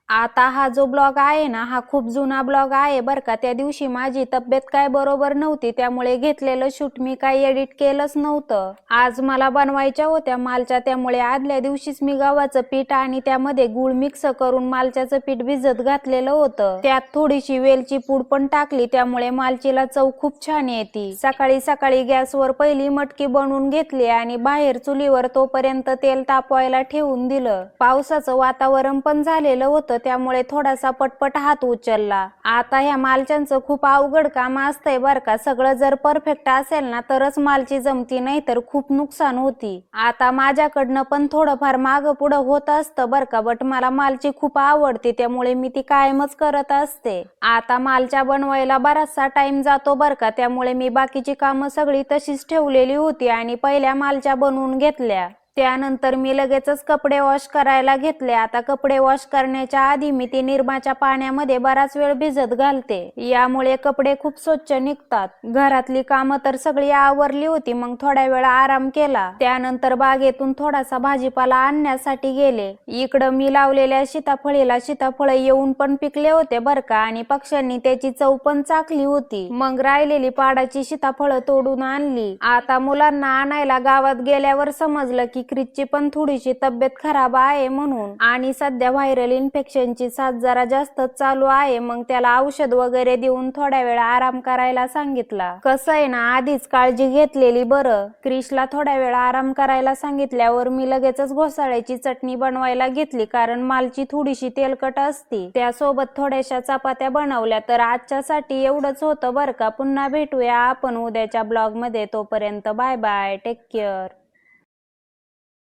आता हा जो ब्लॉग आहे ना, हा खूप जुना ब्लॉग आहे बरं का. त्या दिवशी माझी तब्येत काय बरोबर नव्हती, त्यामुळे घेतलेलं शूट मी काही एडिट केलंच नव्हतं. आज मला बनवायच्या होत्या मालच्या, त्यामुळे आदल्या दिवशीच मी गव्हाचं पीठ आणि त्यामध्ये गूळ मिक्स करून मालच्याचं पीठ भिजत घातलेलं होतं. त्यात थोडीशी वेलची पूड पण टाकली, त्यामुळे मालचीला चव खूप छान येते. सकाळी सकाळी गॅसवर पहिली मटकी बनवून घेतली आणि बाहेर चुलीवर तोपर्यंत तेल तापवायला ठेवून दिलं. पावसाचं वातावरण पण झालेलं होतं, त्यामुळे थोडासा पटपट हात उचलला. आता ह्या मालच्यांचं खूप अवघड काम असतंय बरं का. सगळं जर परफेक्ट असेल ना तरच मालची जमती, नाही तर खूप नुकसान होती. आता माझ्याकडनं पण थोडंफार मागं पुढं होत असतं बरं का, बट मला मालची खूप आवडते, त्यामुळे मी ती कायमच करत असते. आता मालच्या बनवायला बराचसा टाइम जातो बरं का, त्यामुळे मी बाकीची कामं सगळी तशीच ठेवलेली होती आणि पहिल्या मालच्या बनवून घेतल्या. त्यानंतर मी लगेचच कपडे वॉश करायला घेतले. आता कपडे वॉश करण्याच्या आधी मी ते निरमाच्या पाण्यामध्ये बराच वेळ भिजत घालते, यामुळे कपडे खूप स्वच्छ निघतात. घरातली कामं तर सगळी आवरली होती, मग थोड्या वेळ आराम केला. त्यानंतर बागेतून थोडासा भाजीपाला आणण्यासाठी गेले. इकडं मी लावलेल्या सीताफळीला सीताफळ येऊन पण पिकले होते बरं का, आणि पक्ष्यांनी त्याची चव पण चाखली होती. मग राहिलेली पाडाची सीताफळ तोडून आणली. आता मुलांना आणायला गावात गेल्यावर समजलं की क्रिसची पण थोडीशी तब्येत खराब आहे म्हणून, आणि सध्या व्हायरल इन्फेक्शनची साथ जरा जास्तच चालू आहे. मग त्याला औषध वगैरे देऊन थोड्या वेळ आराम करायला सांगितला. कसं आहे ना, आधीच काळजी घेतलेली बरं. क्रिसला थोड्या वेळ आराम करायला सांगितल्यावर मी लगेचच घोसाळ्याची चटणी बनवायला घेतली, कारण मालची थोडीशी तेलकट असती. त्यासोबत थोड्याशा चपात्या बनवल्या. तर आजच्यासाठी एवढंच होतं बरं का. पुन्हा भेटूया आपण उद्याच्या ब्लॉग मध्ये. तोपर्यंत बाय बाय, टेक केअर.